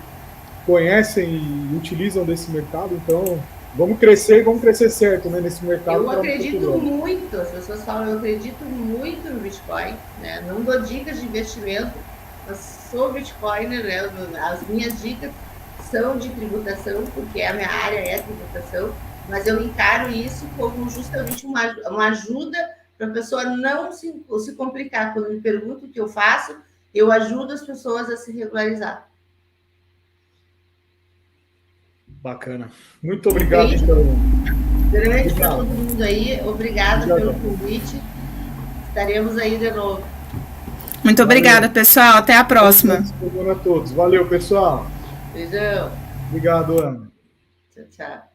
S3: conhecem e utilizam desse mercado, então vamos crescer e vamos crescer certo, né, nesse mercado.
S2: Eu acredito muito, as pessoas falam, eu acredito muito no Bitcoin, né? Não dou dicas de investimento, mas sou Bitcoiner, né? As minhas dicas são de tributação, porque a minha área é tributação, mas eu encaro isso como justamente uma ajuda para a pessoa não se complicar. Quando me perguntam o que eu faço, eu ajudo as pessoas a se regularizar.
S3: Bacana. Muito obrigado, então.
S2: Grande para todo mundo aí. Obrigada pelo convite. Estaremos aí de novo.
S1: Muito obrigada, pessoal. Até a próxima.
S3: Boa noite a todos. Valeu, pessoal.
S2: Beijão.
S3: Obrigado, Ana.
S2: Tchau, tchau.